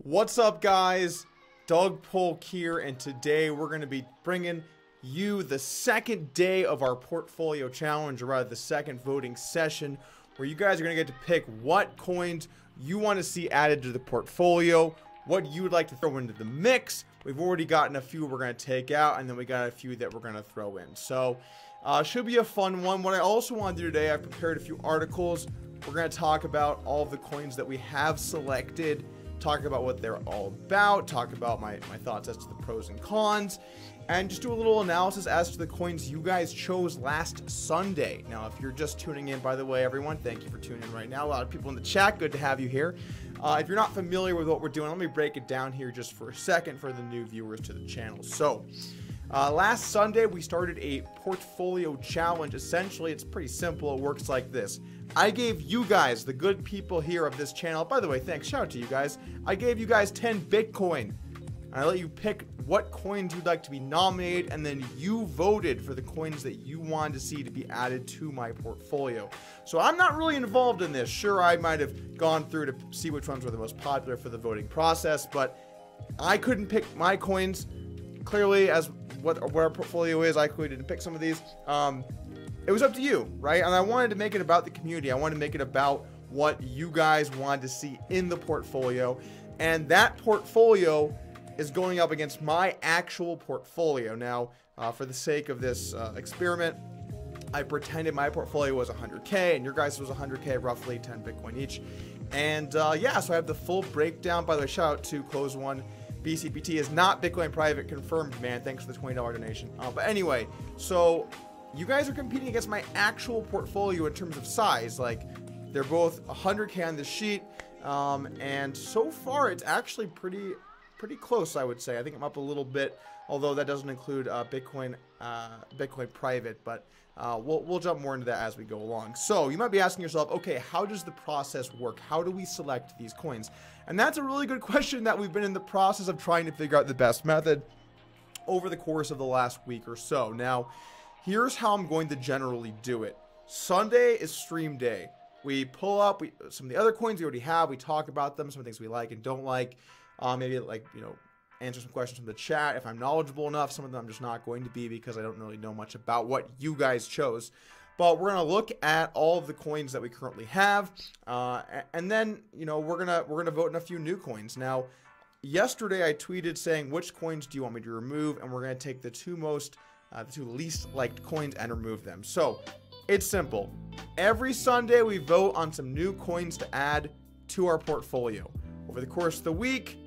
What's up, guys? Doug Polk here, and today we're going to be bringing you the second day of our portfolio challenge, or rather the second voting session, where you guys are going to get to pick what coins you want to see added to the portfolio, what you would like to throw into the mix. We've already gotten a few we're going to take out, and then we got a few that we're going to throw in. So should be a fun one. What I also want to do today, I've prepared a few articles. We're going to talk about all of the coins that we have selected, talk about what they're all about, talk about my thoughts as to the pros and cons, and just do a little analysis as to the coins you guys chose last Sunday. Now, if you're just tuning in, by the way, everyone, thank you for tuning in right now. A lot of people in the chat, good to have you here. If you're not familiar with what we're doing, let me break it down here just for a second for the new viewers to the channel. So, last Sunday, we started a portfolio challenge. Essentially, it's pretty simple. It works like this. I gave you guys, the good people here of this channel, by the way, thanks, shout out to you guys. I gave you guys 10 Bitcoin. And I let you pick what coins you'd like to be nominated, and then you voted for the coins that you wanted to see to be added to my portfolio. So I'm not really involved in this. Sure, I might have gone through to see which ones were the most popular for the voting process, but I couldn't pick my coins. Clearly, as what our portfolio is, I clearly didn't pick some of these. It was up to you, right? And I wanted to make it about the community. I wanted to make it about what you guys wanted to see in the portfolio. And that portfolio is going up against my actual portfolio. Now, for the sake of this experiment, I pretended my portfolio was 100K and your guys was 100K, roughly 10 Bitcoin each. And yeah, so I have the full breakdown. By the way, shout out to Close One. BCPT is not Bitcoin private, confirmed, man. Thanks for the $20 donation. But anyway, so you guys are competing against my actual portfolio in terms of size. Like, they're both 100K on this sheet. And so far, it's actually pretty close, I would say. I think I'm up a little bit, although that doesn't include Bitcoin private, but we'll jump more into that as we go along. So you might be asking yourself, okay, how does the process work? How do we select these coins? And that's a really good question that we've been in the process of trying to figure out the best method over the course of the last week or so. Now, here's how I'm going to generally do it. Sunday is stream day. We pull up some of the other coins we already have. We talk about them, some of the things we like and don't like. Maybe, like, you know, answer some questions from the chat if I'm knowledgeable enough. Some of them I'm just not going to be because I don't really know much about what you guys chose. But we're going to look at all of the coins that we currently have. And then, you know, we're gonna vote in a few new coins. Now, yesterday I tweeted saying, which coins do you want me to remove? And we're going to take the two least liked coins and remove them. So it's simple. Every Sunday we vote on some new coins to add to our portfolio. Over the course of the week,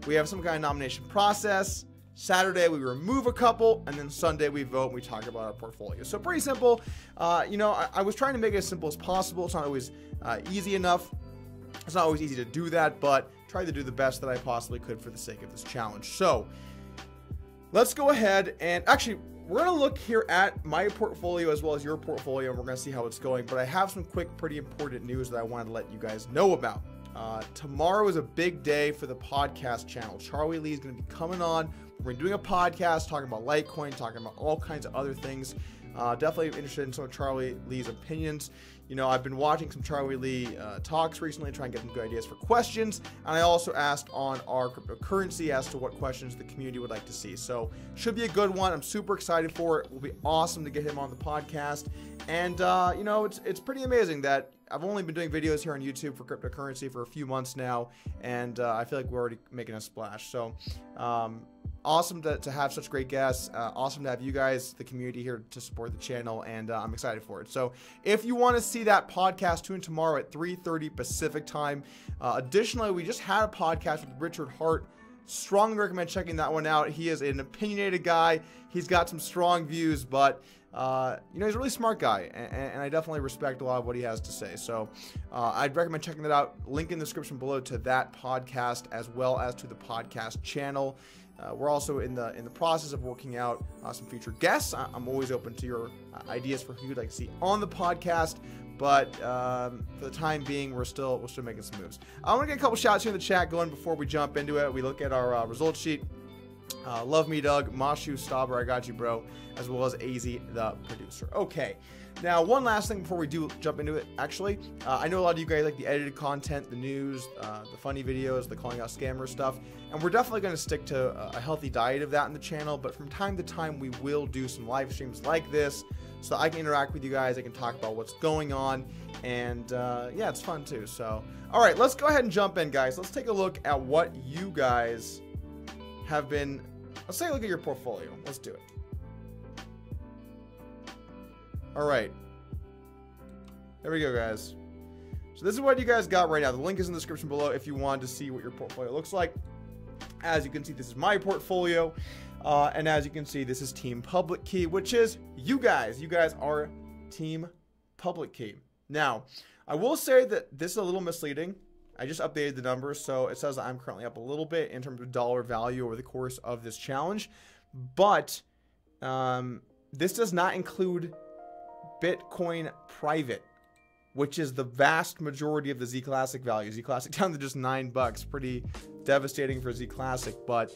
we have some kind of nomination process. Saturday, we remove a couple, and then Sunday, we vote and we talk about our portfolio. So pretty simple. You know, I was trying to make it as simple as possible. It's not always easy enough. It's not always easy to do that, but tried to do the best that I possibly could for the sake of this challenge. So let's go ahead and actually, we're going to look here at my portfolio as well as your portfolio, and we're going to see how it's going. But I have some quick, pretty important news that I wanted to let you guys know about. Tomorrow is a big day for the podcast channel. Charlie Lee is going to be coming on. We're doing a podcast talking about Litecoin, talking about all kinds of other things. Definitely interested in some of Charlie Lee's opinions. You know, I've been watching some Charlie Lee talks recently, trying to get some good ideas for questions. And I also asked on our cryptocurrency as to what questions the community would like to see. So should be a good one. I'm super excited for it. It will be awesome to get him on the podcast. And, you know, it's pretty amazing that I've only been doing videos here on YouTube for cryptocurrency for a few months now. And I feel like we're already making a splash. So, awesome to have such great guests. Awesome to have you guys, the community, here to support the channel, and I'm excited for it. So if you want to see that podcast, tune in tomorrow at 3:30 Pacific time. Additionally, we just had a podcast with Richard Hart. Strongly recommend checking that one out. He is an opinionated guy. He's got some strong views, but you know, he's a really smart guy, and I definitely respect a lot of what he has to say. So I'd recommend checking that out. Link in the description below to that podcast as well as to the podcast channel. We're also in the process of working out some future guests. I'm always open to your ideas for who you'd like to see on the podcast. But for the time being, we're still making some moves. I want to get a couple shots here in the chat going before we jump into it. We look at our result sheet. Love Me Doug, Mashu Stauber, I got you, bro, as well as AZ the producer. Okay, now one last thing before we do jump into it. Actually, I know a lot of you guys like the edited content, the news, the funny videos, the calling out scammers stuff, and we're definitely going to stick to a healthy diet of that in the channel. But from time to time, we will do some live streams like this, so I can interact with you guys. I can talk about what's going on, and yeah, it's fun too. So, all right, let's go ahead and jump in, guys. Let's take a look at what you guys have been. Let's take a look at your portfolio. Let's do it. All right. There we go, guys. So this is what you guys got right now. The link is in the description below if you want to see what your portfolio looks like. As you can see, this is my portfolio. And as you can see, this is Team Public Key, which is you guys. You guys are Team Public Key. Now, I will say that this is a little misleading. I just updated the numbers, so it says that I'm currently up a little bit in terms of dollar value over the course of this challenge. But this does not include Bitcoin private, which is the vast majority of the Z Classic value. Z Classic down to just $9. Pretty devastating for Z Classic, but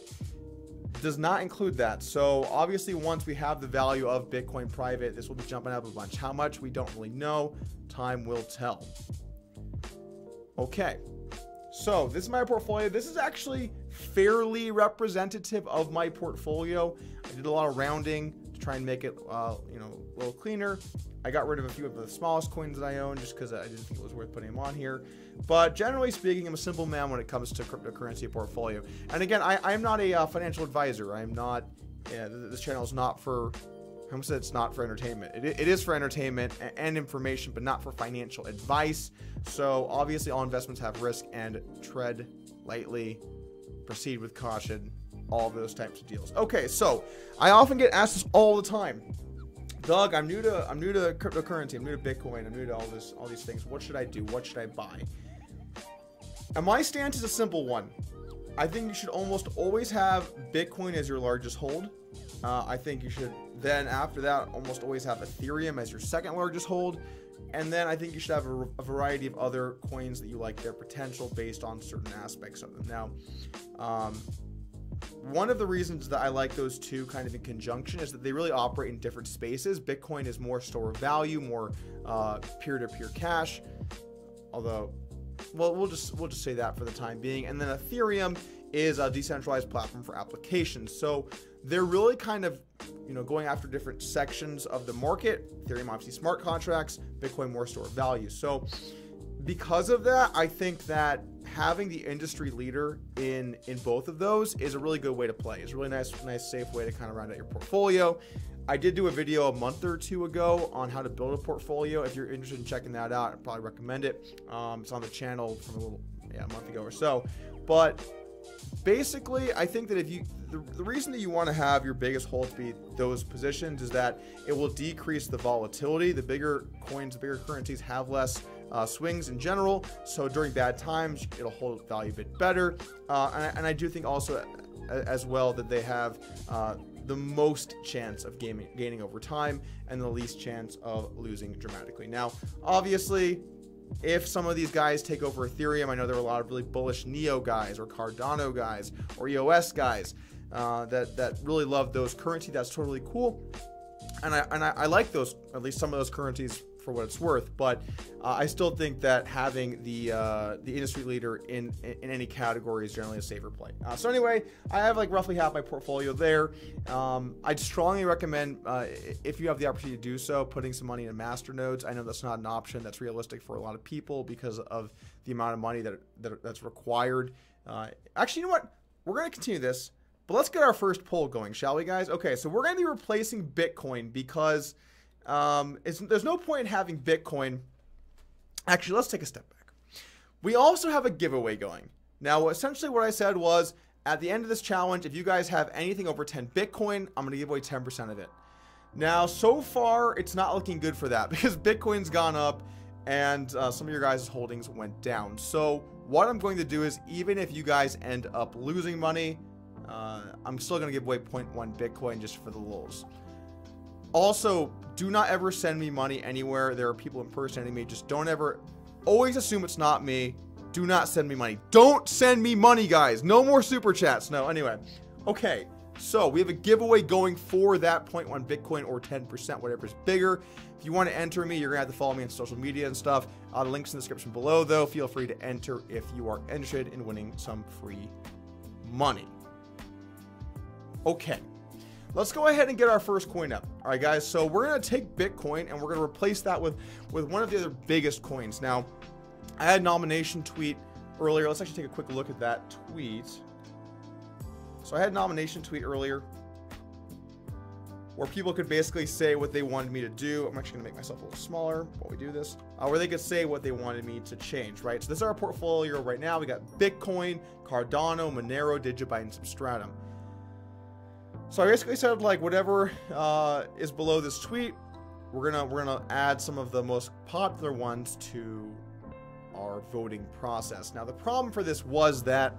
does not include that. So obviously once we have the value of Bitcoin private, this will be jumping up a bunch. How much, we don't really know. Time will tell. Okay, so this is my portfolio. This is actually fairly representative of my portfolio. I did a lot of rounding to try and make it, you know, a little cleaner. I got rid of a few of the smallest coins that I own just because I didn't think it was worth putting them on here. But generally speaking, I'm a simple man when it comes to cryptocurrency portfolio. And again, I am not a financial advisor. I am not, this channel is not for, I almost said it's not for entertainment. It is for entertainment and information, but not for financial advice. So obviously all investments have risk, and tread lightly, proceed with caution, all those types of deals. Okay, so I often get asked this all the time. Doug, I'm new to cryptocurrency, I'm new to Bitcoin, I'm new to all these things. What should I do? What should I buy? And my stance is a simple one. I think you should almost always have Bitcoin as your largest hold. I think you should then, after that, almost always have Ethereum as your second largest hold. And then I think you should have a variety of other coins that you like their potential based on certain aspects of them. Now, one of the reasons that I like those two kind of in conjunction is that they really operate in different spaces. Bitcoin is more store of value, more peer-to-peer cash. Although, well, we'll just say that for the time being. And then Ethereum is a decentralized platform for applications. So they're really kind of, you know, going after different sections of the market. Ethereum, obviously smart contracts, Bitcoin, more store of value. So because of that, I think that having the industry leader in both of those is a really good way to play. It's a really nice, safe way to kind of round out your portfolio. I did do a video a month or two ago on how to build a portfolio. If you're interested in checking that out, I'd probably recommend it. It's on the channel from a month ago or so. But basically, I think that if you, the reason that you want to have your biggest hold be those positions is that it will decrease the volatility. The bigger coins, the bigger currencies have less swings in general. So during bad times, it'll hold value a bit better. And I do think also as well that they have the most chance of gaining over time and the least chance of losing dramatically. Now, obviously, if some of these guys take over Ethereum, I know there are a lot of really bullish Neo guys or Cardano guys or EOS guys that really love those currencies. That's totally cool. And I like those, at least some of those currencies for what it's worth, but I still think that having the industry leader in any category is generally a safer play. So anyway, I have like roughly half my portfolio there. I'd strongly recommend, if you have the opportunity to do so, putting some money in Masternodes. I know that's not an option that's realistic for a lot of people because of the amount of money that's required. Actually, you know what? We're going to continue this, but let's get our first poll going, shall we, guys? Okay, so we're going to be replacing Bitcoin because there's no point in having Bitcoin. Actually, let's take a step back. We also have a giveaway going. Now, essentially what I said was, at the end of this challenge, if you guys have anything over 10 Bitcoin, I'm going to give away 10% of it. Now, so far, it's not looking good for that because Bitcoin's gone up and some of your guys' holdings went down. So what I'm going to do is, even if you guys end up losing money, I'm still going to give away 0.1 Bitcoin just for the lulz. Also, do not ever send me money anywhere. There are people impersonating me. Just don't ever, always assume it's not me. Do not send me money. Don't send me money, guys. No more super chats. No, anyway. Okay, So we have a giveaway going for that 0.1 Bitcoin or 10%, whatever's bigger. If you want to enter me, you're going to have to follow me on social media and stuff. The link's in the description below, though. Feel free to enter if you are interested in winning some free money. Okay, let's go ahead and get our first coin up. All right, guys, so we're going to take Bitcoin and we're going to replace that with one of the other biggest coins. Now, I had a nomination tweet earlier. Let's actually take a quick look at that tweet. So I had a nomination tweet earlier where people could basically say what they wanted me to do. I'm actually going to make myself a little smaller while we do this. Where they could say what they wanted me to change, right? So this is our portfolio right now. We got Bitcoin, Cardano, Manero, Digibyte, and Substratum. So I basically said, like, whatever is below this tweet, we're gonna add some of the most popular ones to our voting process. Now the problem for this was that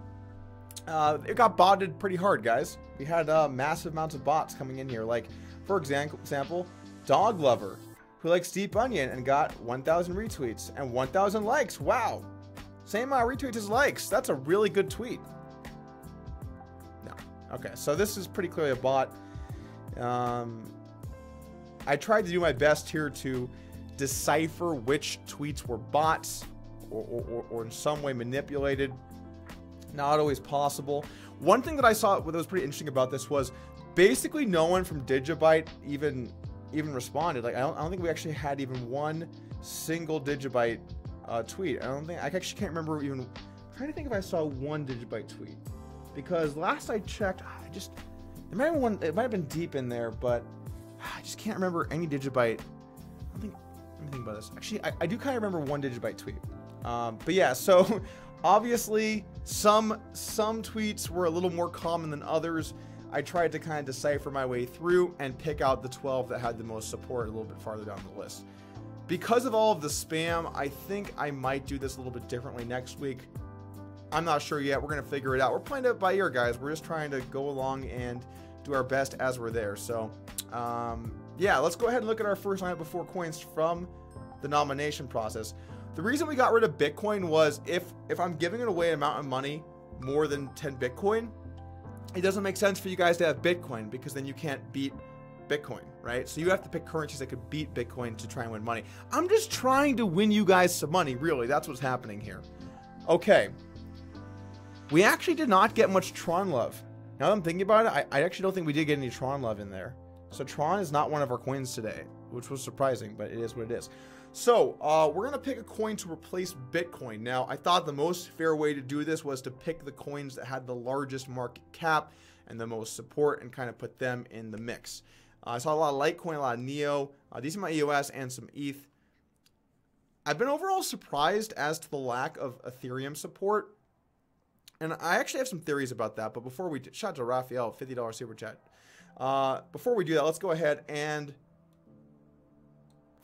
it got botted pretty hard, guys. We had massive amounts of bots coming in here. Like, for example, Dog Lover, who likes Deep Onion and got 1,000 retweets and 1,000 likes. Wow, same amount of retweets as likes. That's a really good tweet. Okay, so this is pretty clearly a bot. I tried to do my best here to decipher which tweets were bots or in some way manipulated. Not always possible. One thing that I saw that was pretty interesting about this was basically no one from Digibyte even responded. Like, I don't think we actually had even one single Digibyte tweet. I actually can't remember even. I'm trying to think if I saw one Digibyte tweet. Because last I checked, it might have been deep in there, but I just can't remember any Digibyte. Let me think about this. Actually, I do kind of remember one Digibyte tweet. But yeah, so obviously some tweets were a little more common than others. I tried to kind of decipher my way through and pick out the 12 that had the most support a little bit farther down the list. Because of all of the spam, I think I might do this a little bit differently next week. I'm not sure yet. We're going to figure it out. We're playing it by ear, guys. We're just trying to go along and do our best as we're there. So, yeah, let's go ahead and look at our first lineup of 4 coins from the nomination process. The reason we got rid of Bitcoin was if I'm giving away an amount of money more than 10 Bitcoin, it doesn't make sense for you guys to have Bitcoin because then you can't beat Bitcoin, right? So you have to pick currencies that could beat Bitcoin to try and win money. I'm just trying to win you guys some money, really. That's what's happening here. Okay. We actually did not get much Tron love. Now that I'm thinking about it, I actually don't think we did get any Tron love in there. So Tron is not one of our coins today, which was surprising, but it is what it is. So we're going to pick a coin to replace Bitcoin. Now, I thought the most fair way to do this was to pick the coins that had the largest market cap and the most support and kind of put them in the mix. I saw a lot of Litecoin, a lot of Neo, decent amount of EOS, and some ETH. I've been overall surprised as to the lack of Ethereum support. And I actually have some theories about that, but before we shout out to Raphael, $50 super chat. Before we do that, let's go ahead and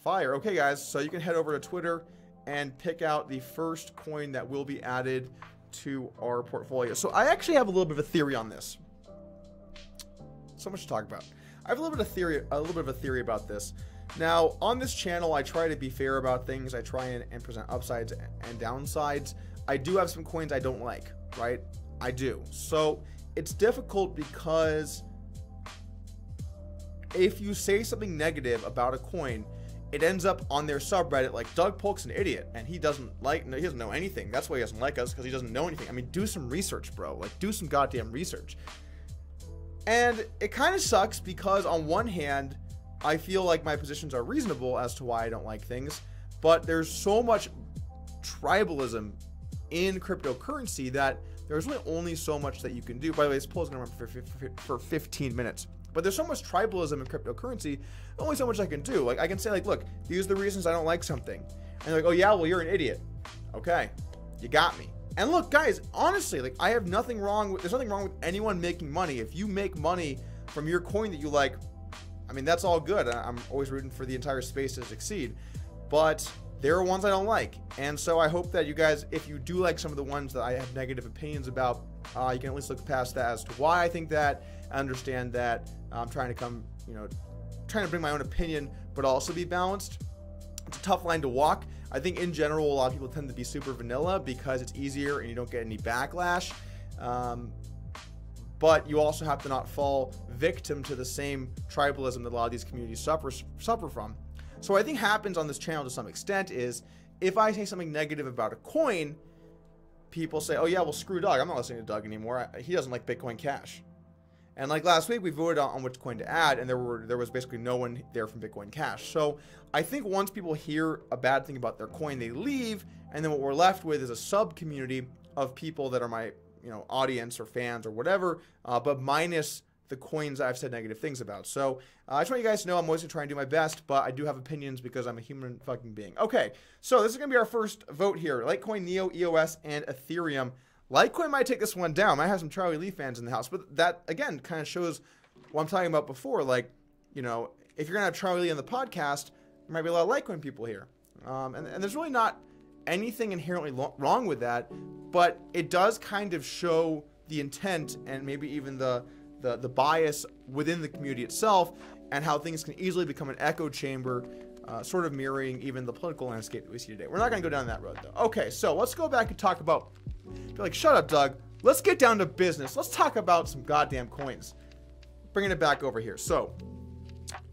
fire. Okay, guys, so you can head over to Twitter and pick out the first coin that will be added to our portfolio. So I actually have a little bit of a theory on this. So much to talk about. I have a little bit of a theory about this. Now, on this channel, I try to be fair about things. I try and present upsides and downsides. I do have some coins I don't like, right? I do. So it's difficult because if you say something negative about a coin, it ends up on their subreddit like Doug Polk's an idiot and he doesn't know anything. That's why he doesn't like us, because he doesn't know anything. I mean, do some research, bro. Like, do some goddamn research. And it kind of sucks because on one hand, I feel like my positions are reasonable as to why I don't like things, but there's so much tribalism in cryptocurrency that there's really only so much that you can do. By the way, this poll is going to run for 15 minutes. But there's so much tribalism in cryptocurrency, only so much I can do. Like, I can say, like, look, these are the reasons I don't like something. And they're like, oh, yeah, well, you're an idiot. Okay, you got me. And look, guys, honestly, like, I have nothing wrong with, there's nothing wrong with anyone making money. If you make money from your coin that you like, I mean, that's all good. I'm always rooting for the entire space to succeed. But there are ones I don't like. And so I hope that you guys, if you do like some of the ones that I have negative opinions about, you can at least look past that as to why I think that, understand that I'm trying to come, trying to bring my own opinion, but also be balanced. It's a tough line to walk. I think in general, a lot of people tend to be super vanilla because it's easier and you don't get any backlash. but you also have to not fall victim to the same tribalism that a lot of these communities suffer from. So what I think happens on this channel to some extent is, if I say something negative about a coin, people say, oh yeah, well screw Doug, I'm not listening to Doug anymore, he doesn't like Bitcoin Cash. And like last week, we voted on which coin to add, and there was basically no one there from Bitcoin Cash. So I think once people hear a bad thing about their coin, they leave, and then what we're left with is a sub-community of people that are my audience or fans or whatever, but minus the coins I've said negative things about. So I just want you guys to know I'm always going to try and do my best, but I do have opinions because I'm a human fucking being. Okay, so this is going to be our first vote here. Litecoin, Neo, EOS, and Ethereum. Litecoin might take this one down. Might have some Charlie Lee fans in the house, but that, again, kind of shows what I'm talking about before. Like, if you're going to have Charlie Lee on the podcast, there might be a lot of Litecoin people here. And there's really not anything inherently wrong with that, but it does kind of show the intent and maybe even the bias within the community itself, and how things can easily become an echo chamber, sort of mirroring even the political landscape that we see today. We're not going to go down that road, though. Okay, so let's go back and talk about... You're like, shut up, Doug. Let's get down to business. Let's talk about some goddamn coins. Bringing it back over here. So,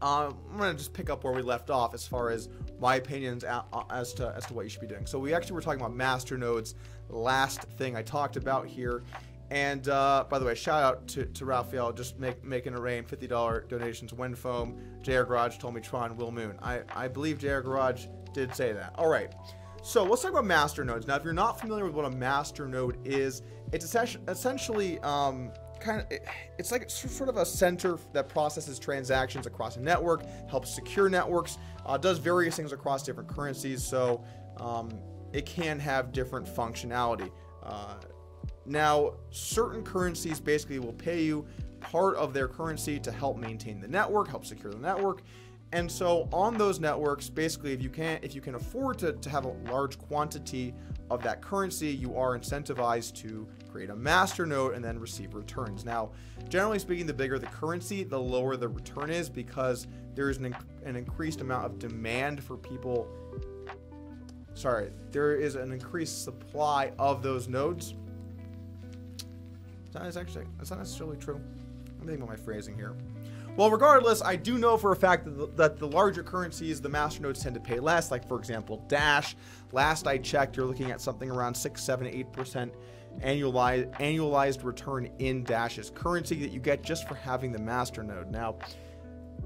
I'm going to just pick up where we left off as far as my opinions as to what you should be doing. So, we actually were talking about Masternodes, last thing I talked about here. And, by the way, shout out to Raphael, just making a rain, $50 donations, Wind Foam, JR Garage told me Tron, Will Moon. I believe JR Garage did say that. All right. So let's talk about masternodes. Now, if you're not familiar with what a masternode is, it's essentially it's like sort of a center that processes transactions across a network, helps secure networks, does various things across different currencies. So it can have different functionality. Now, certain currencies basically will pay you part of their currency to help maintain the network, help secure the network. And so on those networks, basically, if you can afford to have a large quantity of that currency, you are incentivized to create a masternode and then receive returns. Now, generally speaking, the bigger the currency, the lower the return is, because there is an increased amount of demand for people. Sorry, there is an increased supply of those nodes. That's not necessarily true. I'm thinking about my phrasing here. Well, regardless, I do know for a fact that the larger currencies, the masternodes tend to pay less. Like, for example, Dash. Last I checked, you're looking at something around 6, 7, 8% annualized return in Dash's currency that you get just for having the masternode. Now,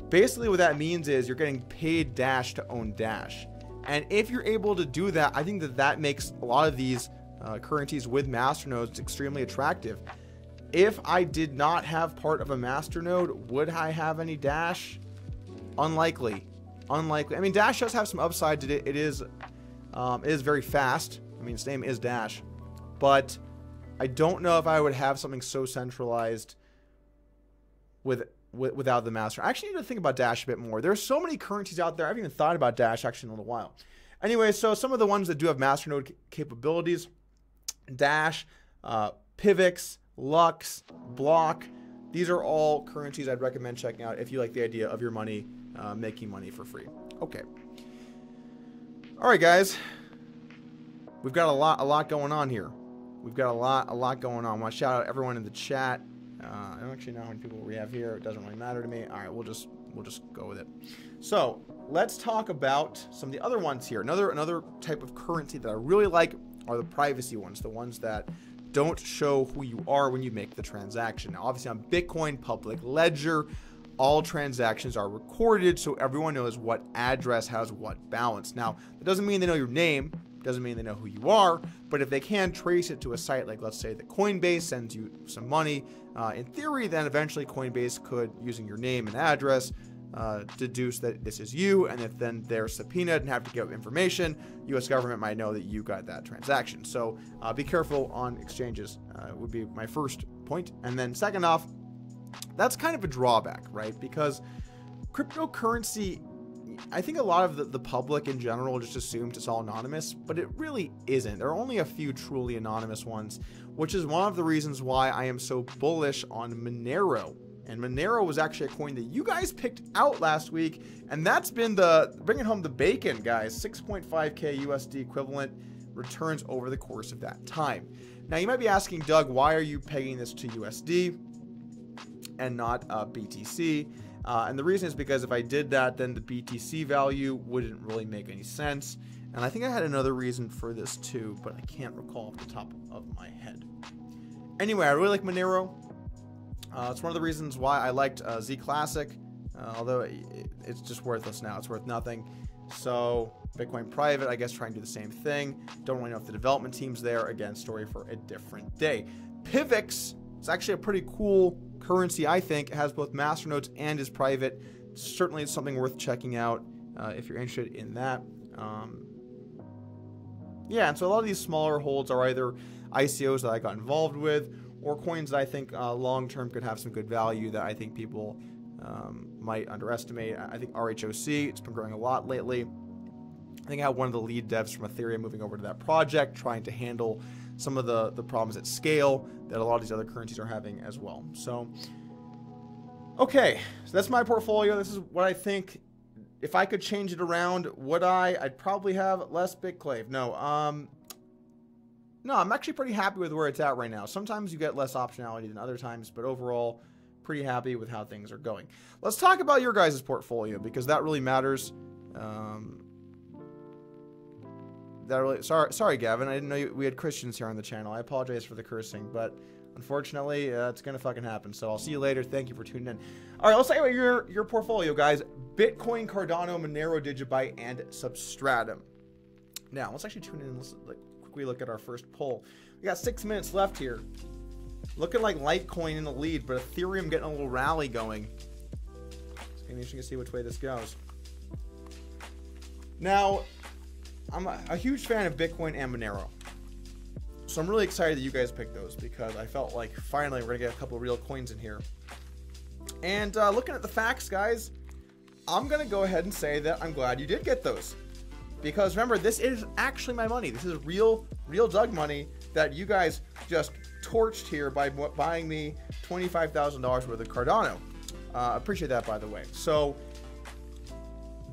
basically what that means is you're getting paid Dash to own Dash. And if you're able to do that, I think that makes a lot of these currencies with masternodes extremely attractive. If I did not have part of a masternode, would I have any Dash? Unlikely. I mean, Dash does have some upside to it. It is very fast. I mean, its name is Dash, but I don't know if I would have something so centralized without the master. I actually need to think about Dash a bit more. There's so many currencies out there. I haven't even thought about Dash actually in a little while. Anyway, so some of the ones that do have masternode capabilities: Dash, Pivx, Lux, Block. These are all currencies I'd recommend checking out if you like the idea of your money making money for free. Okay. All right, guys. We've got a lot going on here. We've got a lot going on. I want to shout out everyone in the chat. I don't actually know how many people we have here. It doesn't really matter to me. All right, we'll just go with it. So let's talk about some of the other ones here. Another type of currency that I really like are the privacy ones, the ones that don't show who you are when you make the transaction. Now, obviously on Bitcoin public ledger, all transactions are recorded so everyone knows what address has what balance. Now, that doesn't mean they know your name, doesn't mean they know who you are, but if they can trace it to a site like, let's say, that Coinbase sends you some money, in theory, then eventually Coinbase could, using your name and address, deduce that this is you, and if then they're subpoenaed and have to give information, U.S. government might know that you got that transaction. So be careful on exchanges, would be my first point. And then second off, that's kind of a drawback, right? Because cryptocurrency, I think a lot of the public in general just assumes it's all anonymous, but it really isn't. There are only a few truly anonymous ones, which is one of the reasons why I am so bullish on Manero. And Manero was actually a coin that you guys picked out last week, and that's been bringing home the bacon, guys. 6.5K USD equivalent returns over the course of that time. Now, you might be asking, Doug, why are you pegging this to USD? and not BTC. And the reason is because if I did that, then the BTC value wouldn't really make any sense. And I think I had another reason for this too, but I can't recall off the top of my head. Anyway, I really like Manero. It's one of the reasons why I liked Z Classic, although it's just worthless now. It's worth nothing. So Bitcoin Private, I guess, trying to do the same thing. Don't really know if the development team's there. Again, story for a different day. Pivx is actually a pretty cool currency, I think. It has both Masternodes and is private. Certainly it's something worth checking out if you're interested in that. Yeah, and so a lot of these smaller holds are either ICOs that I got involved with or coins that I think long-term could have some good value that I think people might underestimate. I think RHOC, it's been growing a lot lately. I think I have one of the lead devs from Ethereum moving over to that project, trying to handle some of the problems at scale that a lot of these other currencies are having as well. So, okay, so that's my portfolio. This is what I think. If I could change it around, would I? I'd probably have less Bitclave. No, I'm actually pretty happy with where it's at right now. Sometimes you get less optionality than other times, but overall, pretty happy with how things are going. Let's talk about your guys' portfolio, because that really matters. Sorry, Gavin. I didn't know we had Christians here on the channel. I apologize for the cursing, but unfortunately, it's gonna fucking happen. So I'll see you later. Thank you for tuning in. All right, let's talk about your portfolio, guys. Bitcoin, Cardano, Monero, Digibyte, and Substratum. Now, let's actually tune in and let's quickly look at our first poll. We got 6 minutes left here. Looking like Litecoin in the lead, but Ethereum getting a little rally going. It's gonna be interesting to see which way this goes. Now, I'm a huge fan of Bitcoin and Manero. So I'm really excited that you guys picked those, because I felt like finally we're gonna get a couple of real coins in here. And looking at the facts, guys, I'm gonna go ahead and say that I'm glad you did get those. Because remember, this is actually my money. This is real Doug money that you guys just torched here by buying me $25,000 worth of Cardano. Appreciate that, by the way. So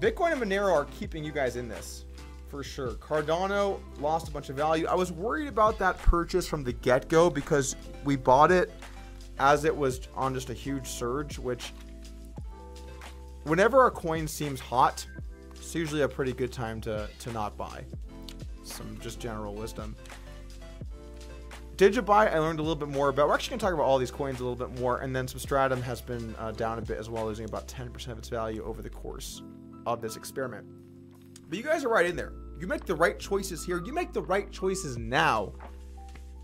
Bitcoin and Manero are keeping you guys in this for sure. Cardano lost a bunch of value. I was worried about that purchase from the get-go because we bought it as it was on just a huge surge, which whenever a coin seems hot, it's usually a pretty good time to not buy. Some just general wisdom. Digibyte, I learned a little bit more about. We're actually going to talk about all these coins a little bit more. And then Substratum has been down a bit as well, losing about 10% of its value over the course of this experiment. But you guys are right in there. You make the right choices here. You make the right choices now.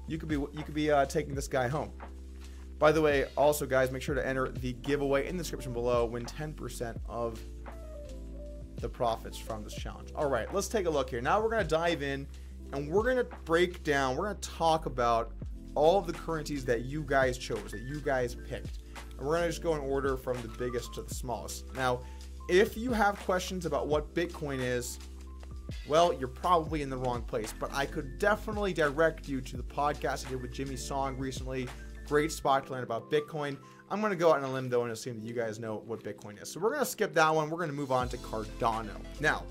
You could be taking this guy home. By the way, also guys, make sure to enter the giveaway in the description below. Win 10% of the profits from this challenge. All right, let's take a look here. Now we're going to dive in and we're going to break down, we're going to talk about all of the currencies that you guys chose, that you guys picked. And we're going to just go in order from the biggest to the smallest. Now, if you have questions about what Bitcoin is, well, you're probably in the wrong place. But I could definitely direct you to the podcast I did with Jimmy Song recently. Great spot to learn about Bitcoin. I'm going to go out on a limb, though, and assume that you guys know what Bitcoin is. So we're going to skip that one. We're going to move on to Cardano. Now,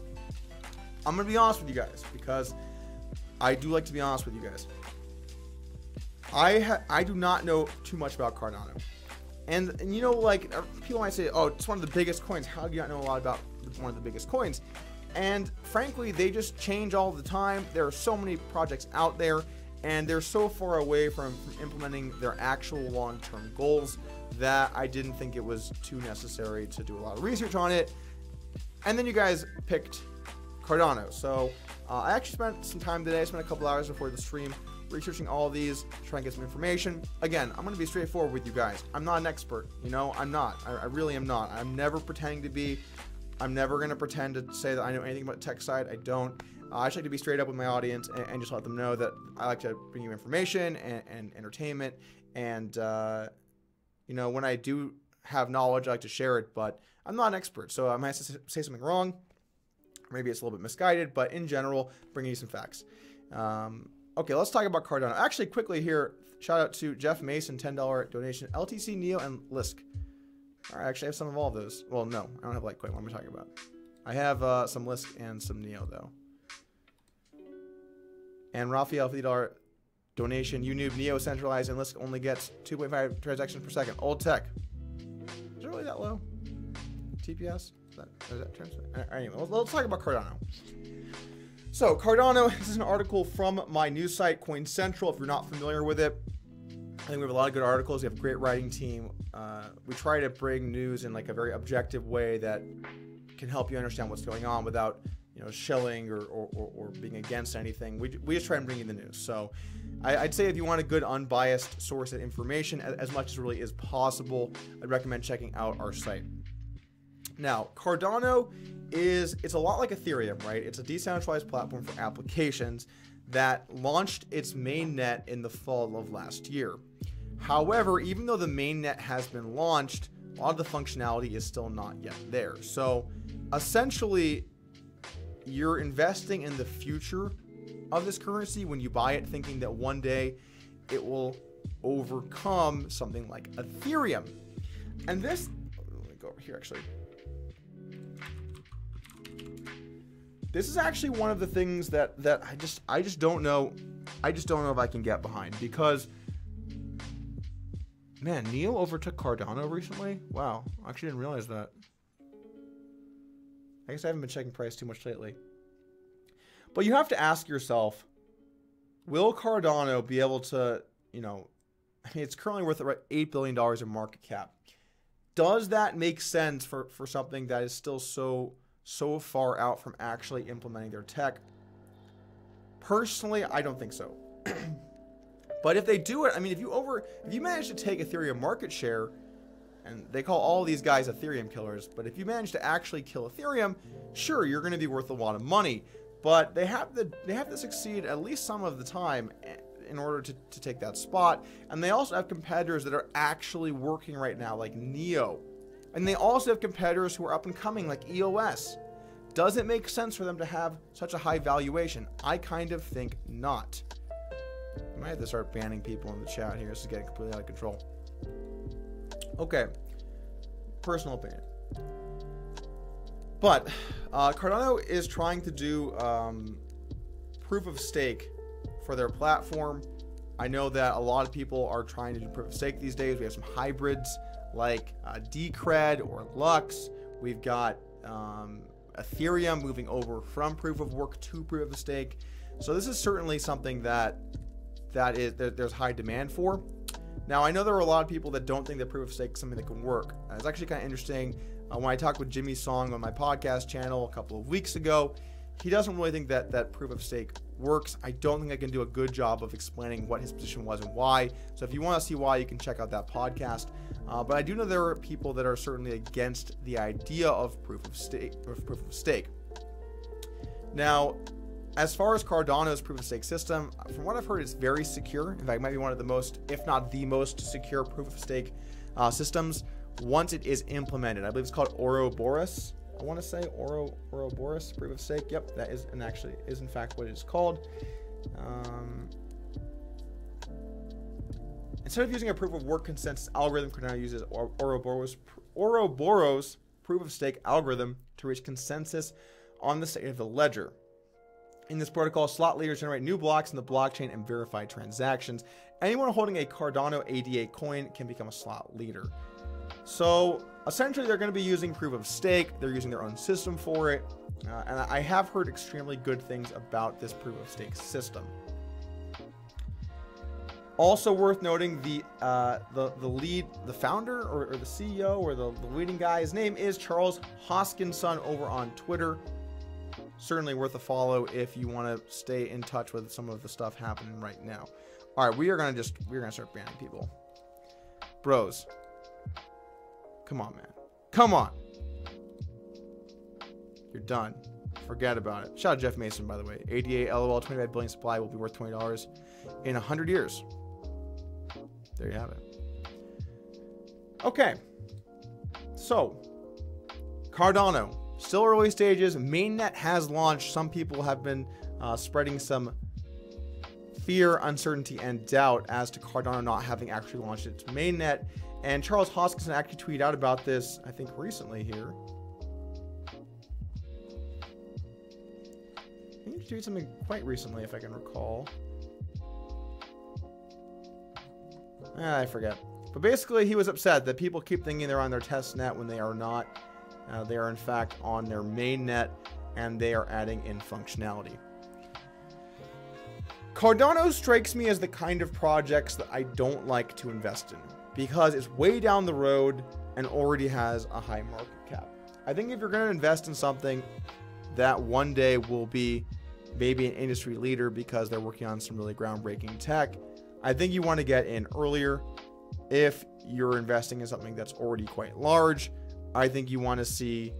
I'm going to be honest with you guys, because I do like to be honest with you guys. I do not know too much about Cardano. And you know, like, people might say, oh, it's one of the biggest coins. How do you not know a lot about one of the biggest coins? And frankly, they just change all the time. There are so many projects out there, and they're so far away from implementing their actual long-term goals that I didn't think it was too necessary to do a lot of research on it. And then you guys picked Cardano. So I actually spent some time today. I spent a couple hours before the stream researching all of these, trying to get some information. Again, I'm going to be straightforward with you guys. I'm not an expert. You know, I'm not. I really am not. I'm never pretending to be. I'm never going to pretend to say that I know anything about the tech side. I don't. I just like to be straight up with my audience and just let them know that I like to bring you information and entertainment. And, you know, when I do have knowledge, I like to share it, but I'm not an expert. So I might say something wrong. Maybe it's a little bit misguided, but in general, bringing you some facts. Okay, let's talk about Cardano. Actually, quickly here, shout out to Jeff Mason, $10 donation. LTC, Neo, and Lisk. All right, actually, I have some of all of those. Well, no, I don't have Litecoin. What am I talking about? I have some Lisk and some Neo, though. And Raphael, $50 donation. Unoob, Neo centralized, and Lisk only gets 2.5 transactions per second. Old tech. Is it really that low? TPS? Is that terms? Anyway, let's talk about Cardano. So Cardano, this is an article from my news site, Coin Central. If you're not familiar with it, I think we have a lot of good articles. We have a great writing team. We try to bring news in like a very objective way that can help you understand what's going on without, you know, shilling or being against anything. We just try and bring you the news. So I'd say if you want a good unbiased source of information, as much as really is possible, I'd recommend checking out our site. Now, Cardano it's a lot like Ethereum, right? It's a decentralized platform for applications that launched its mainnet in the fall of last year. However, even though the mainnet has been launched, a lot of the functionality is still not yet there. So essentially, you're investing in the future of this currency when you buy it, thinking that one day it will overcome something like Ethereum. And this, let me go over here actually. This is actually one of the things that I just don't know. I just don't know if I can get behind, because man, Neo overtook Cardano recently. Wow, I actually didn't realize that. I guess I haven't been checking price too much lately. But you have to ask yourself, will Cardano be able to, you know, I mean, it's currently worth about $8 billion in market cap. Does that make sense for something that is still so far out from actually implementing their tech? Personally, I don't think so. But if they do it, I mean, if you manage to take Ethereum market share, and they call all these guys Ethereum killers, but if you manage to actually kill Ethereum, sure, you're going to be worth a lot of money. But they have to succeed at least some of the time in order to take that spot. And they also have competitors that are actually working right now, like Neo. And they also have competitors who are up and coming, like EOS. Does it make sense for them to have such a high valuation? I kind of think not. I might have to start banning people in the chat here. This is getting completely out of control. Okay. Personal opinion. But Cardano is trying to do proof of stake for their platform. I know that a lot of people are trying to do proof of stake these days. We have some hybrids like Decred or Lux. We've got Ethereum moving over from proof of work to proof of stake. So this is certainly something that there's high demand for. Now, I know there are a lot of people that don't think that proof of stake is something that can work. It's actually kind of interesting. When I talked with Jimmy Song on my podcast channel a couple of weeks ago, he doesn't really think that proof of stake works. I don't think I can do a good job of explaining what his position was and why. So if you want to see why, you can check out that podcast. But I do know there are people that are certainly against the idea of proof of stake. Now, as far as Cardano's proof of stake system, from what I've heard, it's very secure. In fact, it might be one of the most, if not the most secure proof of stake systems once it is implemented. I believe it's called Ouroboros. I want to say Ouroboros proof of stake. Yep, that is, and actually is in fact what it's called. Instead of using a proof of work consensus algorithm, Cardano uses Ouroboros proof of stake algorithm to reach consensus on the state of the ledger. In this protocol, slot leaders generate new blocks in the blockchain and verify transactions. Anyone holding a Cardano ADA coin can become a slot leader. So essentially, they're going to be using proof of stake. They're using their own system for it. And I have heard extremely good things about this proof of stake system. Also worth noting, the founder or the CEO or the leading guy, his name is Charles Hoskinson over on Twitter. Certainly worth a follow if you want to stay in touch with some of the stuff happening right now. All right, we're gonna start banning people. Bros, come on, man, come on. You're done. Forget about it. Shout out Jeff Mason, by the way. ADA LOL 25 billion supply will be worth $20 in 100 years. There you have it. Okay, so Cardano. Still early stages. Mainnet has launched. Some people have been spreading some fear, uncertainty, and doubt as to Cardano not having actually launched its mainnet. And Charles Hoskinson actually tweeted out about this, I think, recently here. I think he tweeted something quite recently, if I can recall. I forget. But basically, he was upset that people keep thinking they're on their test net when they are not. They are, in fact, on their main net, and they are adding in functionality. Cardano strikes me as the kind of projects that I don't like to invest in because it's way down the road and already has a high market cap. I think if you're going to invest in something that one day will be maybe an industry leader because they're working on some really groundbreaking tech, I think you want to get in earlier. If you're investing in something that's already quite large, I think you want to see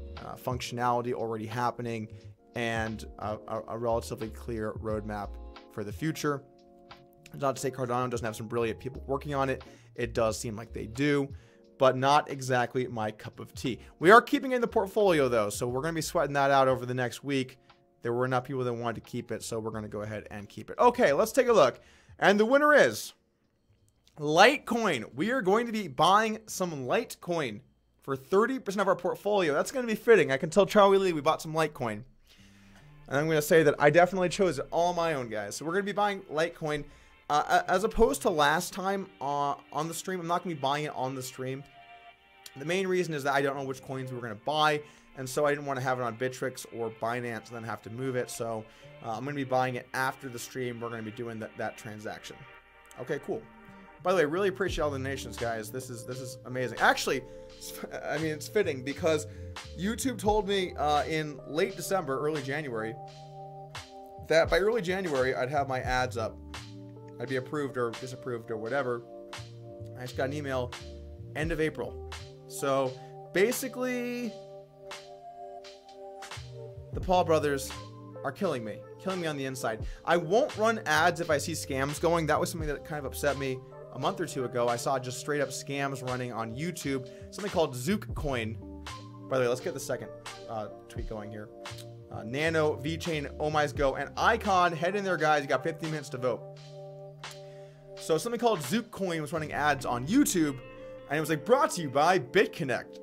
functionality already happening and a relatively clear roadmap for the future. Not to say Cardano doesn't have some brilliant people working on it. It does seem like they do, but not exactly my cup of tea. We are keeping it in the portfolio, though, so we're going to be sweating that out over the next week. There were enough people that wanted to keep it, so we're going to go ahead and keep it. Okay, let's take a look. And the winner is Litecoin. We are going to be buying some Litecoin for 30% of our portfolio. That's going to be fitting. I can tell Charlie Lee we bought some Litecoin. And I'm going to say that I definitely chose it all on my own, guys. So we're going to be buying Litecoin. As opposed to last time on the stream, I'm not going to be buying it on the stream. The main reason is that I don't know which coins we're going to buy. And so I didn't want to have it on Bittrex or Binance and then have to move it. So I'm going to be buying it after the stream. We're going to be doing that transaction. Okay, cool. By the way, really appreciate all the donations, guys. This is amazing. Actually, I mean, it's fitting because YouTube told me in late December, early January, that by early January, I'd have my ads up. I'd be approved or disapproved or whatever. I just got an email end of April. So basically, the Paul brothers are killing me on the inside. I won't run ads if I see scams going. That was something that kind of upset me a month or two ago. I saw just straight up scams running on YouTube. Something called Zookcoin. By the way, let's get the second tweet going here. Nano, VeChain, OmiseGo, and Icon. Head in there, guys. You got 15 minutes to vote. So something called Zookcoin was running ads on YouTube, and it was like brought to you by BitConnect.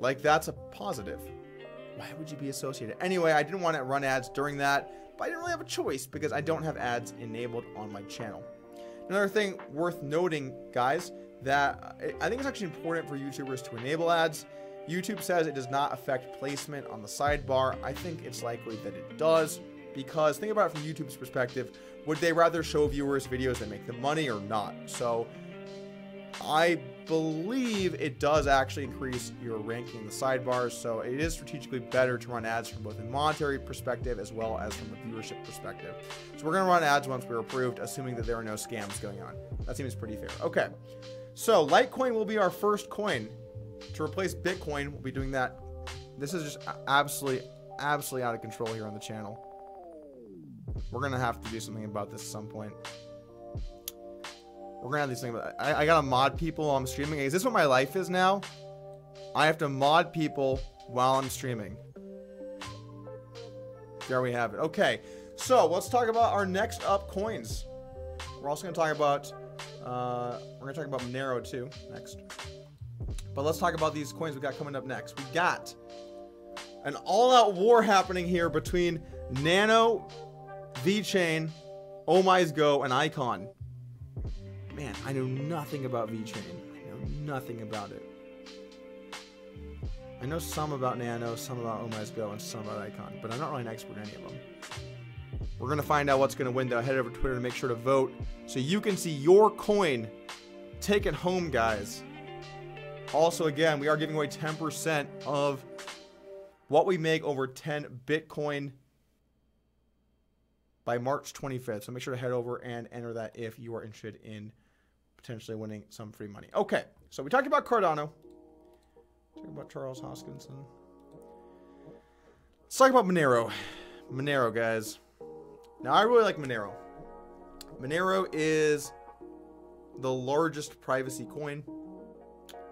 Like, that's a positive. Why would you be associated? Anyway, I didn't want to run ads during that, but I didn't really have a choice because I don't have ads enabled on my channel. Another thing worth noting, guys, that I think it's actually important for YouTubers to enable ads. YouTube says it does not affect placement on the sidebar. I think it's likely that it does, because think about it from YouTube's perspective. Would they rather show viewers videos that make them money or not? So I believe it does actually increase your ranking in the sidebars. So it is strategically better to run ads from both a monetary perspective as well as from a viewership perspective. So we're going to run ads once we're approved, assuming that there are no scams going on. That seems pretty fair. Okay. So Litecoin will be our first coin to replace Bitcoin. We'll be doing that. This is just absolutely out of control here on the channel. We're going to have to do something about this at some point. We're going to have these things. I got to mod people while I'm streaming. Is this what my life is now? I have to mod people while I'm streaming. There we have it. Okay. So let's talk about our next up coins. We're also going to talk about, Manero too next. But let's talk about these coins we got coming up next. We got an all-out war happening here between Nano, VeChain, OmiseGo, and Icon. Man, I know nothing about VeChain. I know nothing about it. I know some about Nano, some about OmiseGo, and some about Icon, but I'm not really an expert in any of them. We're going to find out what's going to win, though. Head over to Twitter to make sure to vote so you can see your coin. Take it home, guys. Also, again, we are giving away 10% of what we make over 10 Bitcoin by March 25th. So make sure to head over and enter that if you are interested in potentially winning some free money. Okay, so we talked about Cardano. Talked about Charles Hoskinson. Let's talk about Manero. Manero, guys. Now, I really like Manero. Manero is the largest privacy coin.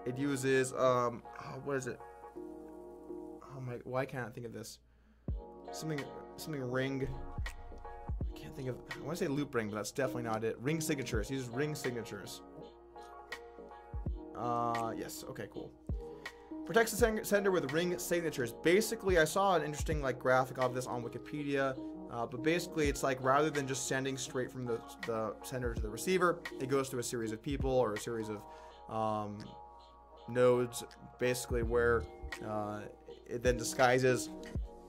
It uses, what is it? Oh my, why can't I think of this? Something ring. I can't think of, I want to say loop ring, but that's definitely not it. Ring signatures. It uses ring signatures. Yes, okay, cool. Protects the sender with ring signatures. Basically, I saw an interesting graphic of this on Wikipedia But basically, it's like rather than just sending straight from the sender to the receiver, it goes through a series of people or a series of nodes, basically where it then disguises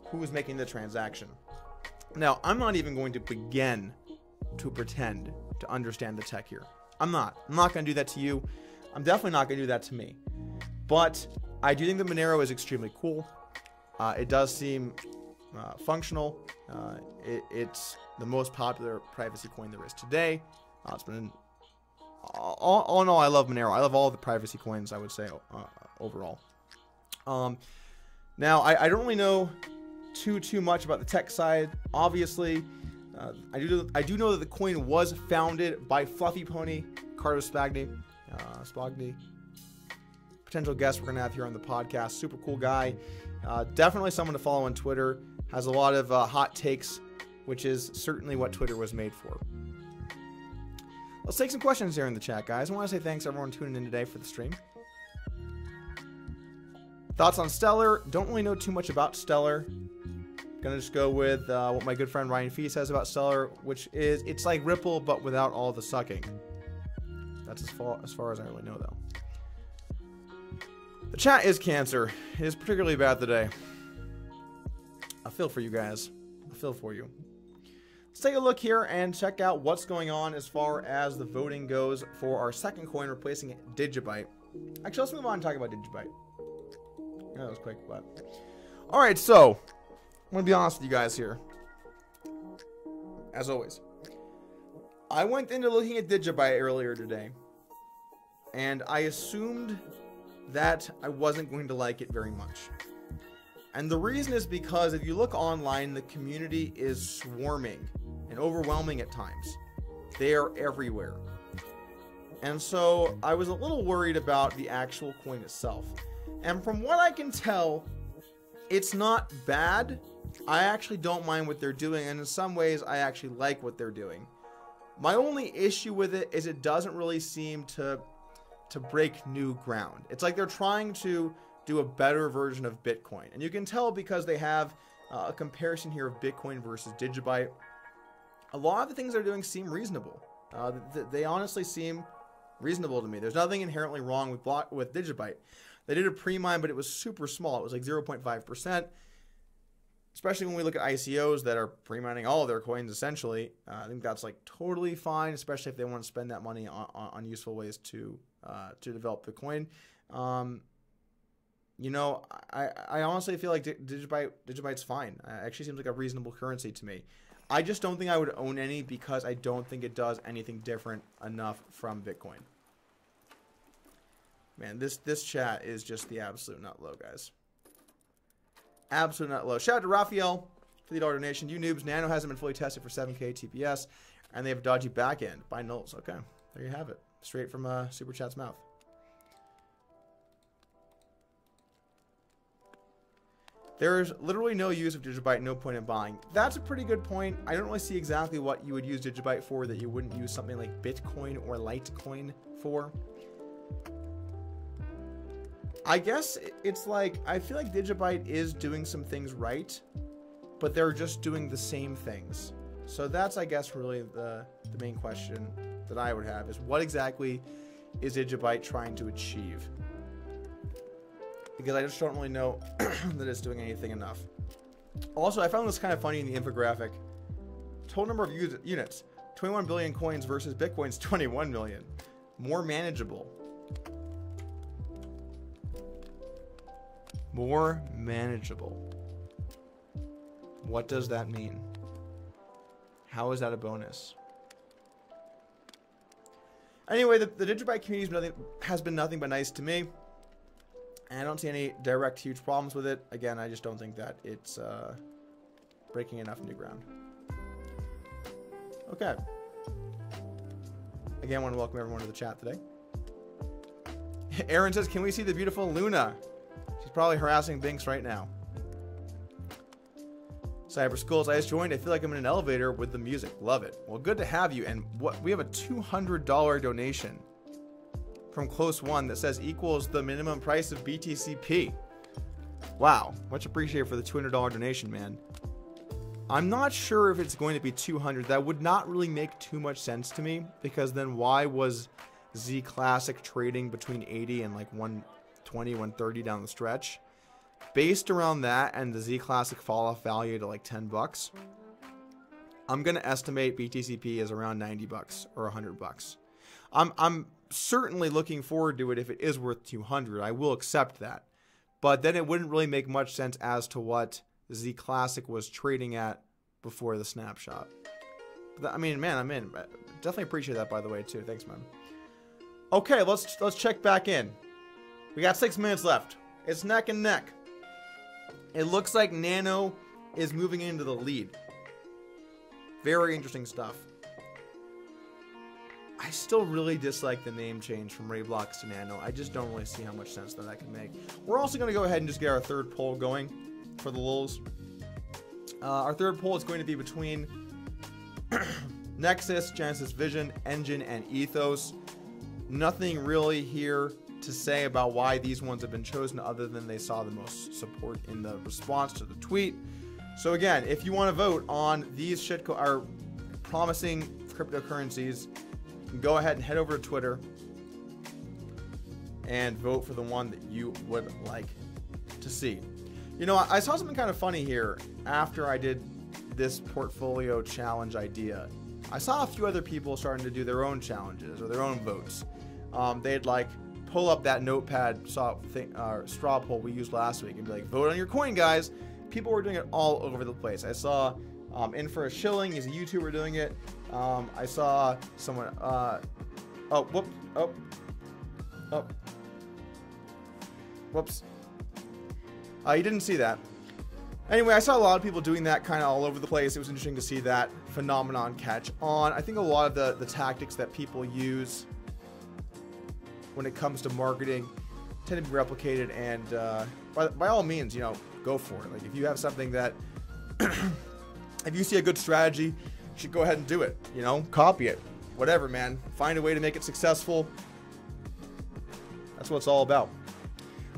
who's making the transaction. Now, I'm not even going to begin to pretend to understand the tech here. I'm not going to do that to you. I'm definitely not going to do that to me. But I do think that Manero is extremely cool. It does seem functional. It's the most popular privacy coin there is today. It's been all in all, I love Manero. I love all the privacy coins, I would say, overall. Now, I don't really know too much about the tech side. Obviously, I do know that the coin was founded by Fluffy Pony, Carlos Spagni, potential guest we're gonna have here on the podcast. Super cool guy. Definitely someone to follow on Twitter. Has a lot of hot takes, which is certainly what Twitter was made for. Let's take some questions here in the chat, guys. I want to say thanks everyone tuning in today for the stream. Thoughts on Stellar? Don't really know too much about Stellar. Gonna just go with what my good friend Ryan Fee says about Stellar, which is it's like Ripple but without all the sucking. That's as far as I really know, though. The chat is cancer. It is particularly bad today. I feel for you guys. I feel for you. Let's take a look here and check out what's going on as far as the voting goes for our second coin replacing Digibyte. Actually, let's move on and talk about Digibyte. Yeah, that was quick, but... Alright, so... I'm going to be honest with you guys here. As always. I went into looking at Digibyte earlier today. And I assumed that I wasn't going to like it very much. And the reason is because if you look online, the community is swarming and overwhelming at times. They are everywhere. And so I was a little worried about the actual coin itself. And from what I can tell, it's not bad. I actually don't mind what they're doing, and in some ways I actually like what they're doing. My only issue with it is it doesn't really seem to break new ground. It's like they're trying to do a better version of Bitcoin. And you can tell because they have a comparison here of Bitcoin versus Digibyte. A lot of the things they're doing seem reasonable. They honestly seem reasonable to me. There's nothing inherently wrong with Digibyte. They did a pre-mine, but it was super small. It was like 0.5%. Especially when we look at ICOs that are pre-mining all of their coins, essentially. I think that's like totally fine, especially if they want to spend that money on useful ways to develop the coin. You know, I honestly feel like Digibyte's fine. It actually seems like a reasonable currency to me. I just don't think I would own any because I don't think it does anything different enough from Bitcoin. Man, this chat is just the absolute nut low, guys. Absolute nut low. Shout out to Raphael for the $1 donation. You noobs, Nano hasn't been fully tested for 7K TPS, and they have a dodgy backend. Buy nulls. Okay, there you have it. Straight from Super Chat's mouth. There's literally no use of Digibyte, no point in buying. That's a pretty good point. I don't really see exactly what you would use Digibyte for that you wouldn't use something like Bitcoin or Litecoin for. I guess it's like, I feel like Digibyte is doing some things right, but they're just doing the same things. So that's, I guess, really the main question that I would have is what exactly is Digibyte trying to achieve? Because I just don't really know that it's doing anything enough. Also, I found this kind of funny in the infographic. Total number of units, 21 billion coins versus Bitcoin's 21 million. More manageable. More manageable. What does that mean? How is that a bonus? Anyway, the Digibyte community has been nothing but nice to me. And I don't see any direct huge problems with it. Again, I just don't think that it's breaking enough new ground. Okay. Again, I want to welcome everyone to the chat today. Aaron says, can we see the beautiful Luna? She's probably harassing Binks right now. Cyber Skulls, I just joined. I feel like I'm in an elevator with the music. Love it. Well, good to have you. And what we have a $200 donation from Close One that says equals the minimum price of BTCP. Wow. Much appreciated for the $200 donation, man. I'm not sure if it's going to be 200. That would not really make too much sense to me, because then why was Z Classic trading between 80 and like 120, 130 down the stretch? Based around that and the Z Classic fall off value to like 10 bucks, I'm going to estimate BTCP is around 90 bucks or 100 bucks. I'm certainly looking forward to it if it is worth 200. I will accept that. But then it wouldn't really make much sense as to what Z Classic was trading at before the snapshot. I mean, man, I'm in. Definitely appreciate that, by the way, too. Thanks, man. Okay, let's check back in. We got 6 minutes left. It's neck and neck. It looks like Nano is moving into the lead. Very interesting stuff. I still really dislike the name change from Rayblox to Nano. I just don't really see how much sense that can make. We're also going to go ahead and just get our third poll going for the lulz. Our third poll is going to be between Nexus, Genesis Vision, Enjin, and Ethos. Nothing really here to say about why these ones have been chosen other than they saw the most support in the response to the tweet. So again, if you want to vote on these are promising cryptocurrencies, you can go ahead and head over to Twitter and vote for the one that you would like to see. You know, I saw something kind of funny here after I did this portfolio challenge idea. I saw a few other people starting to do their own challenges or their own votes. They'd like pull up that notepad straw poll we used last week and be like, vote on your coin, guys. People were doing it all over the place. I saw In For a Shilling, he's a YouTuber doing it. I saw someone, whoops. You didn't see that. Anyway, I saw a lot of people doing that kind of all over the place. It was interesting to see that phenomenon catch on. I think a lot of the tactics that people use when it comes to marketing tend to be replicated, and by all means, you know, go for it. Like, if you have something that, if you see a good strategy, you should go ahead and do it. You know, copy it. Whatever, man. Find a way to make it successful. That's what it's all about.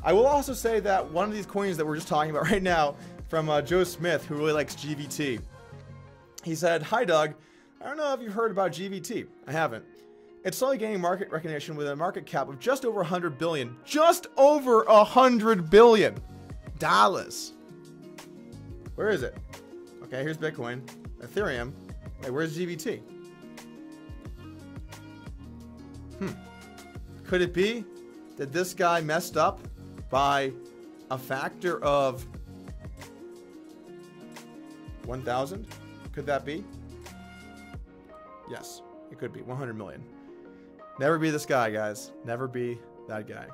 I will also say that one of these coins that we're just talking about right now, from Joe Smith, who really likes GVT. He said, "Hi, Doug. I don't know if you've heard about GVT. I haven't. It's slowly gaining market recognition with a market cap of just over 100 billion. Just over 100 billion dollars. Where is it? Okay, here's Bitcoin, Ethereum. Wait, where's GVT? Could it be that this guy messed up by a factor of 1,000? Could that be? Yes, it could be. 100 million. Never be this guy, guys. Never be that guy.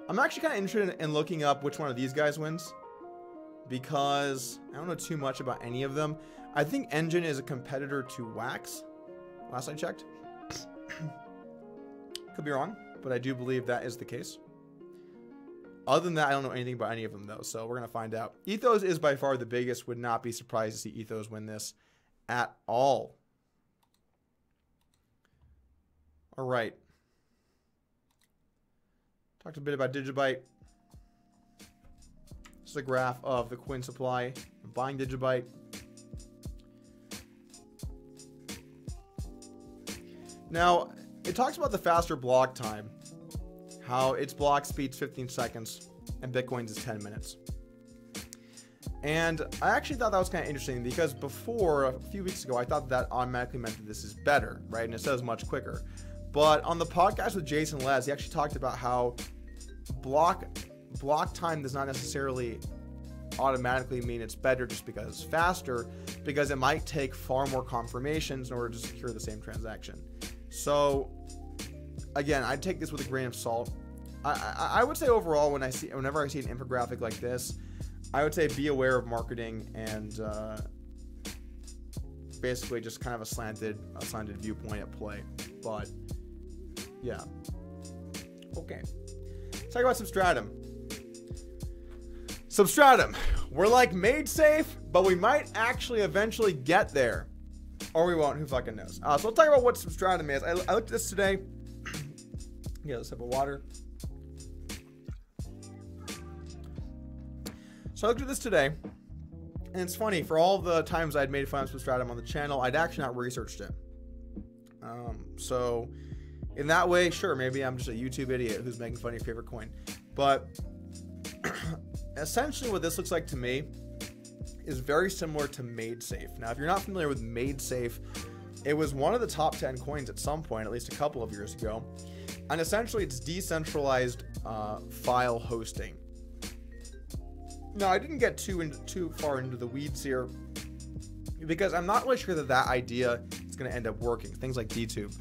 I'm actually kind of interested in looking up which one of these guys wins, because I don't know too much about any of them. I think Enjin is a competitor to Wax, last I checked. Could be wrong, but I do believe that is the case. Other than that, I don't know anything about any of them, though, so we're going to find out. Ethos is by far the biggest. Would not be surprised to see Ethos win this at all. All right. Talked a bit about Digibyte. This is a graph of the coin supply. I'm buying Digibyte. Now, it talks about the faster block time. How its block speed's 15 seconds and Bitcoin's is 10 minutes. And I actually thought that was kind of interesting, because before, a few weeks ago, I thought that automatically meant that this is better, right? And it says much quicker. But on the podcast with Jason Les, he actually talked about how block time does not necessarily automatically mean it's better just because it's faster, because it might take far more confirmations in order to secure the same transaction. So again, I'd take this with a grain of salt. I would say overall, whenever I see an infographic like this, I would say be aware of marketing and basically just kind of a slanted viewpoint at play. But yeah. Okay. Let's talk about Substratum. Substratum. We're like made safe, but we might actually eventually get there. Or we won't. Who fucking knows? So let's talk about what Substratum is. I looked at this today. Yeah, let's have a water. So I looked at this today, And it's funny, for all the times I'd made fun of Substratum on the channel, I'd actually not researched it. So in that way, sure, maybe I'm just a YouTube idiot who's making fun of your favorite coin. But essentially what this looks like to me is very similar to MadeSafe. Now, if you're not familiar with MadeSafe, it was one of the top 10 coins at some point, at least a couple of years ago. And essentially it's decentralized file hosting. Now, I didn't get too far into the weeds here because I'm not really sure that that idea is going to end up working. Things like DTube,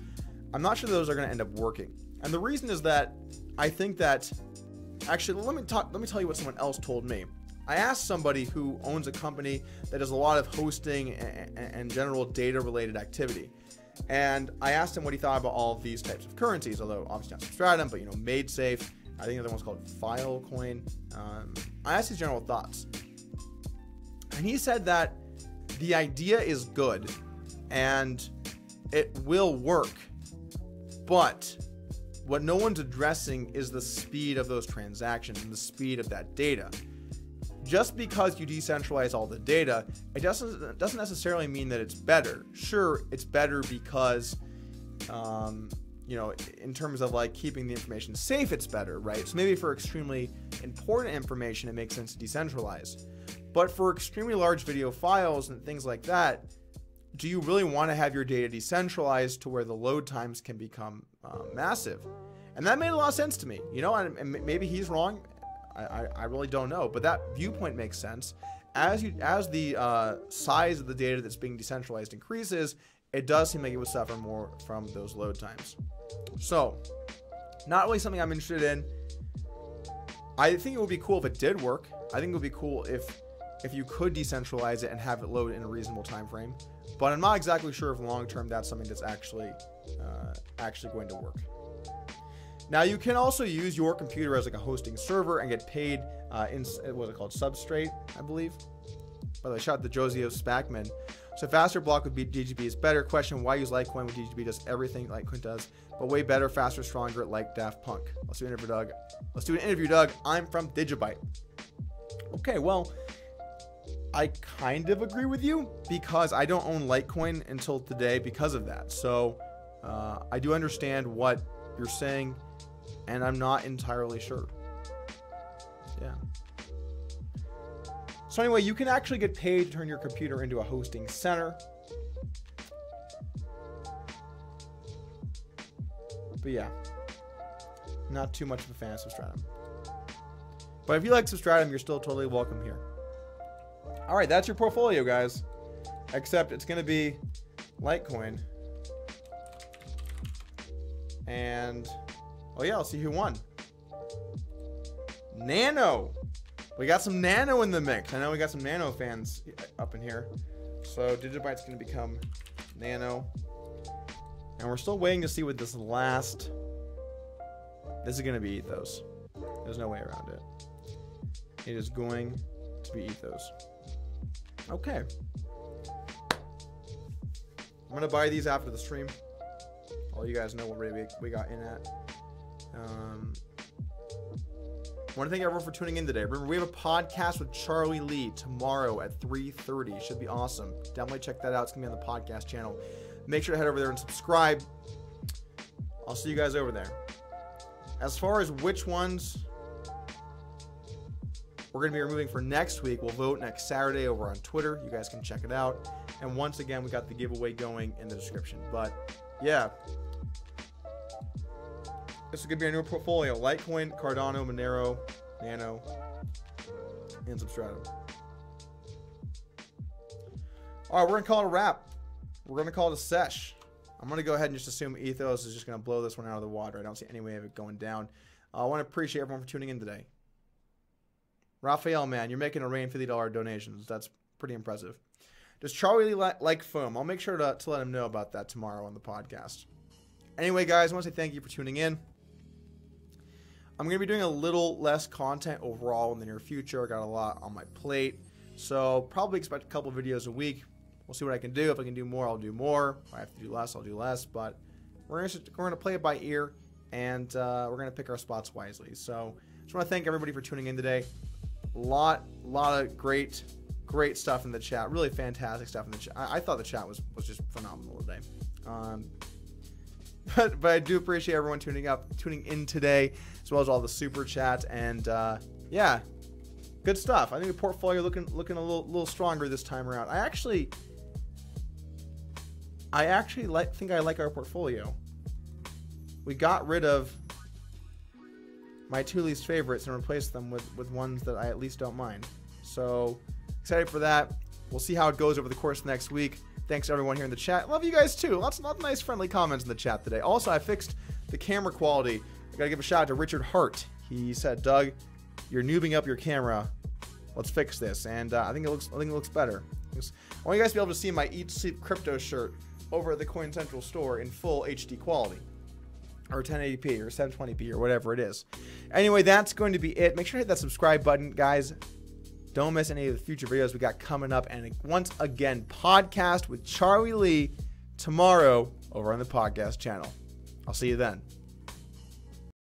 I'm not sure those are going to end up working. And the reason is that I think that, actually, let me tell you what someone else told me. I asked somebody who owns a company that does a lot of hosting and general data related activity. And I asked him what he thought about all of these types of currencies, although obviously not Substratum, but, you know, MadeSafe. I think the other one's called Filecoin. I asked his general thoughts. And he said that the idea is good and it will work. But what no one's addressing is the speed of those transactions and the speed of that data. Just because you decentralize all the data, it doesn't necessarily mean that it's better. Sure, it's better because, you know, in terms of like keeping the information safe, it's better, right? So maybe for extremely important information, it makes sense to decentralize. But for extremely large video files and things like that, do you really want to have your data decentralized to where the load times can become massive? And that made a lot of sense to me, you know, and maybe he's wrong. I really don't know, but that viewpoint makes sense. As the size of the data that's being decentralized increases, it does seem like it would suffer more from those load times. So, not really something I'm interested in. I think it would be cool if it did work. I think it would be cool if you could decentralize it and have it load in a reasonable time frame. But I'm not exactly sure if long term that's something that's actually going to work. Now, you can also use your computer as like a hosting server and get paid in, what's it called, Substrate, I believe. By the way, shout out to Josio Spackman. So faster block with DGB is better. Question, why use Litecoin when DGB does everything Litecoin does, but way better, faster, stronger, like Daft Punk? Let's do an interview, Doug. Let's do an interview, Doug. I'm from Digibyte. Okay, well, I kind of agree with you because I don't own Litecoin until today because of that. So I do understand what you're saying, and I'm not entirely sure. Yeah. So anyway, you can actually get paid to turn your computer into a hosting center. But yeah, not too much of a fan of Substratum. But if you like Substratum, you're still totally welcome here. All right, that's your portfolio, guys. Except it's going to be Litecoin. And, oh yeah, let's see who won. Nano. We got some Nano in the mix. I know we got some Nano fans up in here. So Digibyte's going to become Nano. And we're still waiting to see what this last... This is going to be Ethos. There's no way around it. It is going to be Ethos. Okay. I'm going to buy these after the stream. All you guys know what rate we got in at. I want to thank everyone for tuning in today. Remember, we have a podcast with Charlie Lee tomorrow at 3:30. Should be awesome. Definitely check that out. It's going to be on the podcast channel. Make sure to head over there and subscribe. I'll see you guys over there. As far as which ones we're going to be removing for next week, we'll vote next Saturday over on Twitter. You guys can check it out. And once again, we got the giveaway going in the description. But yeah, this is going to be our new portfolio: Litecoin, Cardano, Manero, Nano, and Substratum. All right, we're going to call it a wrap. We're going to call it a sesh. I'm going to go ahead and just assume Ethos is just going to blow this one out of the water. I don't see any way of it going down. I want to appreciate everyone for tuning in today. Raphael, man, you're making a rain $50 donations. That's pretty impressive. Does Charlie like foam? I'll make sure to let him know about that tomorrow on the podcast. Anyway, guys, I want to say thank you for tuning in. I'm going to be doing a little less content overall in the near future. I got a lot on my plate. So probably expect a couple of videos a week. We'll see what I can do. If I can do more, I'll do more. If I have to do less, I'll do less. But we're going to play it by ear, and we're going to pick our spots wisely. So just want to thank everybody for tuning in today. A lot of great Great stuff in the chat. Really fantastic stuff in the chat. I thought the chat was just phenomenal today. But I do appreciate everyone tuning in today, as well as all the super chat. And yeah, good stuff. I think the portfolio looking a little stronger this time around. I actually think I like our portfolio. We got rid of my 2 least favorites and replaced them with ones that I at least don't mind. So excited for that. We'll see how it goes over the course of next week. Thanks to everyone here in the chat. Love you guys too. Lots of nice friendly comments in the chat today. Also, I fixed the camera quality. I gotta give a shout out to Richard Hart. He said, Doug, you're noobing up your camera. Let's fix this. And I think it looks better. I want you guys to be able to see my Eat Sleep Crypto shirt over at the Coin Central store in full HD quality, or 1080p or 720p or whatever it is. Anyway, that's going to be it. Make sure to hit that subscribe button, guys. Don't miss any of the future videos we got coming up. And once again, podcast with Charlie Lee tomorrow over on the podcast channel. I'll see you then.